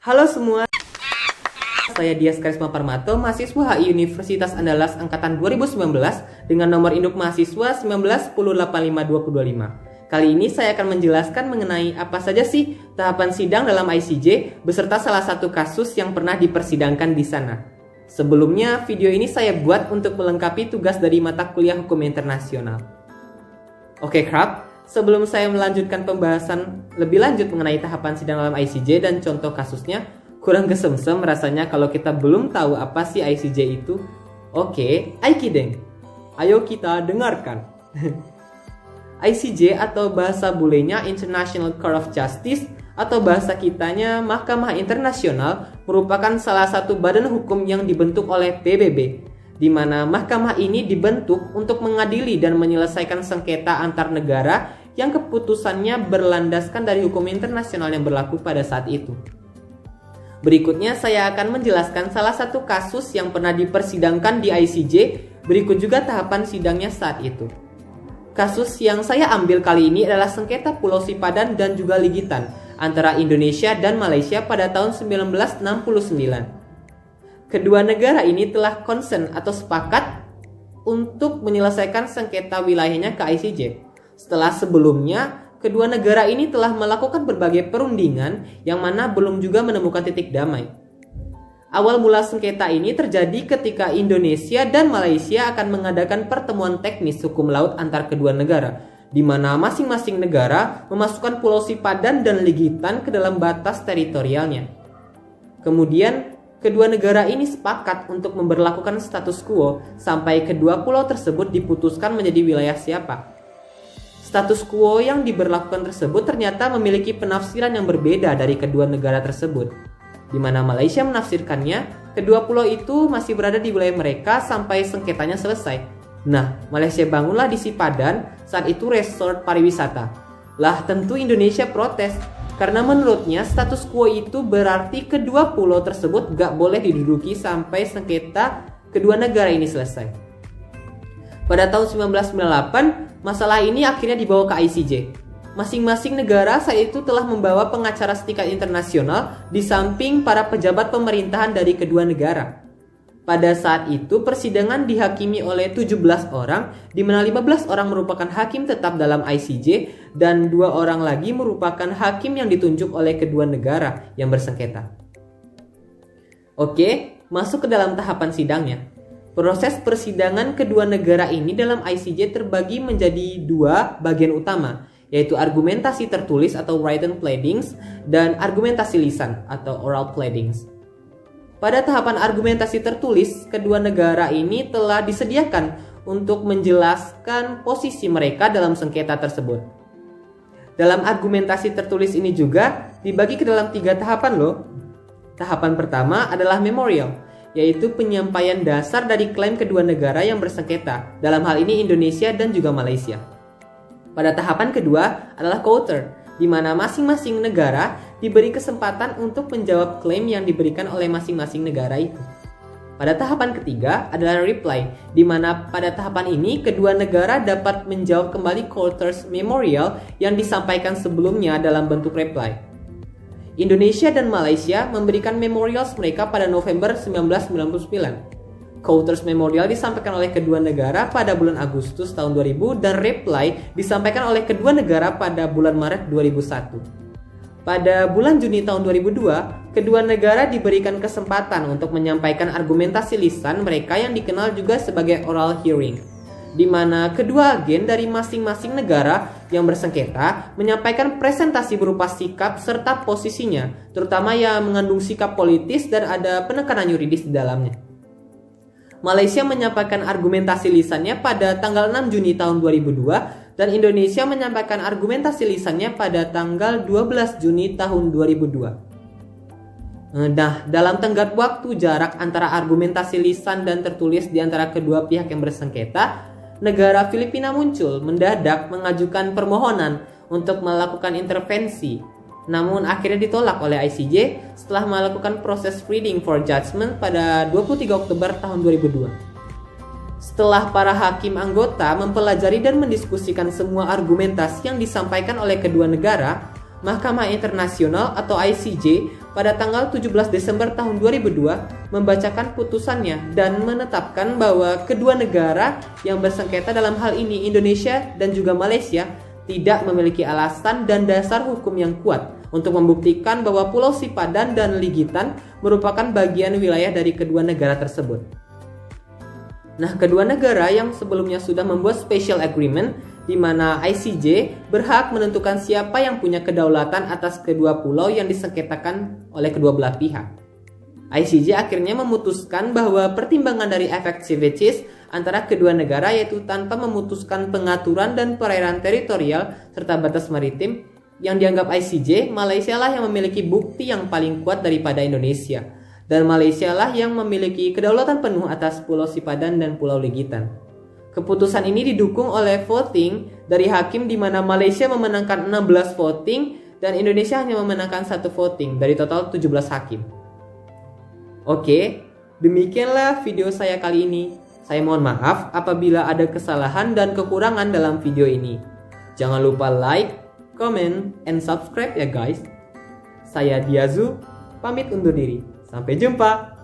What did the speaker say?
Halo semua, saya Dias Karisma Parmato, mahasiswa HI Universitas Andalas Angkatan 2019 dengan nomor induk mahasiswa 1910852025. Kali ini saya akan menjelaskan mengenai apa saja sih tahapan sidang dalam ICJ beserta salah satu kasus yang pernah dipersidangkan di sana. Sebelumnya, video ini saya buat untuk melengkapi tugas dari mata kuliah hukum internasional. Oke, sebelum saya melanjutkan pembahasan lebih lanjut mengenai tahapan sidang dalam ICJ dan contoh kasusnya, kurang kesemsem rasanya kalau kita belum tahu apa sih ICJ itu. Oke, Aikideng. Ayo kita dengarkan. ICJ atau bahasa bulenya International Court of Justice atau bahasa kitanya Mahkamah Internasional merupakan salah satu badan hukum yang dibentuk oleh PBB, di mana mahkamah ini dibentuk untuk mengadili dan menyelesaikan sengketa antar negara yang keputusannya berlandaskan dari hukum internasional yang berlaku pada saat itu. Berikutnya saya akan menjelaskan salah satu kasus yang pernah dipersidangkan di ICJ, berikut juga tahapan sidangnya saat itu. Kasus yang saya ambil kali ini adalah sengketa Pulau Sipadan dan juga Ligitan antara Indonesia dan Malaysia pada tahun 1969. Kedua negara ini telah konsen atau sepakat untuk menyelesaikan sengketa wilayahnya ke ICJ. Setelah sebelumnya, kedua negara ini telah melakukan berbagai perundingan yang mana belum juga menemukan titik damai. Awal mula sengketa ini terjadi ketika Indonesia dan Malaysia akan mengadakan pertemuan teknis hukum laut antar kedua negara, di mana masing-masing negara memasukkan Pulau Sipadan dan Ligitan ke dalam batas teritorialnya. Kemudian, kedua negara ini sepakat untuk memberlakukan status quo sampai kedua pulau tersebut diputuskan menjadi wilayah siapa. Status quo yang diberlakukan tersebut ternyata memiliki penafsiran yang berbeda dari kedua negara tersebut, di mana Malaysia menafsirkannya kedua pulau itu masih berada di wilayah mereka sampai sengketanya selesai. Nah, Malaysia bangunlah di Sipadan, saat itu resort pariwisata. Lah tentu Indonesia protes, karena menurutnya status quo itu berarti kedua pulau tersebut gak boleh diduduki sampai sengketa kedua negara ini selesai. Pada tahun 1998, masalah ini akhirnya dibawa ke ICJ. Masing-masing negara saat itu telah membawa pengacara setingkat internasional di samping para pejabat pemerintahan dari kedua negara. Pada saat itu persidangan dihakimi oleh 17 orang, di mana 15 orang merupakan hakim tetap dalam ICJ dan 2 orang lagi merupakan hakim yang ditunjuk oleh kedua negara yang bersengketa. Oke, masuk ke dalam tahapan sidangnya. Proses persidangan kedua negara ini dalam ICJ terbagi menjadi 2 bagian utama, yaitu argumentasi tertulis atau written pleadings dan argumentasi lisan atau oral pleadings. Pada tahapan argumentasi tertulis, kedua negara ini telah disediakan untuk menjelaskan posisi mereka dalam sengketa tersebut. Dalam argumentasi tertulis ini juga dibagi ke dalam 3 tahapan loh. Tahapan pertama adalah memorial, yaitu penyampaian dasar dari klaim kedua negara yang bersengketa, dalam hal ini Indonesia dan juga Malaysia. Pada tahapan kedua adalah counter, di mana masing-masing negara diberi kesempatan untuk menjawab klaim yang diberikan oleh masing-masing negara itu. Pada tahapan ketiga adalah reply, di mana pada tahapan ini kedua negara dapat menjawab kembali counter's memorial yang disampaikan sebelumnya dalam bentuk reply. Indonesia dan Malaysia memberikan memorials mereka pada November 1999. Counter's memorial disampaikan oleh kedua negara pada bulan Agustus tahun 2000 dan reply disampaikan oleh kedua negara pada bulan Maret 2001. Pada bulan Juni tahun 2002, kedua negara diberikan kesempatan untuk menyampaikan argumentasi lisan mereka yang dikenal juga sebagai oral hearing, di mana kedua agen dari masing-masing negara yang bersengketa menyampaikan presentasi berupa sikap serta posisinya, terutama yang mengandung sikap politis dan ada penekanan yuridis di dalamnya. Malaysia menyampaikan argumentasi lisannya pada tanggal 6 Juni tahun 2002 dan Indonesia menyampaikan argumentasi lisannya pada tanggal 12 Juni tahun 2002. Nah, dalam tenggat waktu jarak antara argumentasi lisan dan tertulis di antara kedua pihak yang bersengketa, negara Filipina muncul mendadak mengajukan permohonan untuk melakukan intervensi. Namun akhirnya ditolak oleh ICJ setelah melakukan proses reading for judgment pada 23 Oktober tahun 2002. Setelah para hakim anggota mempelajari dan mendiskusikan semua argumentasi yang disampaikan oleh kedua negara, Mahkamah Internasional atau ICJ pada tanggal 17 Desember tahun 2002 membacakan putusannya dan menetapkan bahwa kedua negara yang bersengketa dalam hal ini Indonesia dan juga Malaysia tidak memiliki alasan dan dasar hukum yang kuat untuk membuktikan bahwa Pulau Sipadan dan Ligitan merupakan bagian wilayah dari kedua negara tersebut. Nah, kedua negara yang sebelumnya sudah membuat special agreement di mana ICJ berhak menentukan siapa yang punya kedaulatan atas kedua pulau yang disengketakan oleh kedua belah pihak. ICJ akhirnya memutuskan bahwa pertimbangan dari effectivities antara kedua negara yaitu tanpa memutuskan pengaturan dan perairan teritorial serta batas maritim yang dianggap ICJ, Malaysia lah yang memiliki bukti yang paling kuat daripada Indonesia dan Malaysia lah yang memiliki kedaulatan penuh atas Pulau Sipadan dan Pulau Ligitan. Keputusan ini didukung oleh voting dari hakim di mana Malaysia memenangkan 16 voting dan Indonesia hanya memenangkan 1 voting dari total 17 hakim. Oke, demikianlah video saya kali ini. Saya mohon maaf apabila ada kesalahan dan kekurangan dalam video ini. Jangan lupa like, comment, and subscribe ya guys. Saya Diazu, pamit undur diri. Sampai jumpa.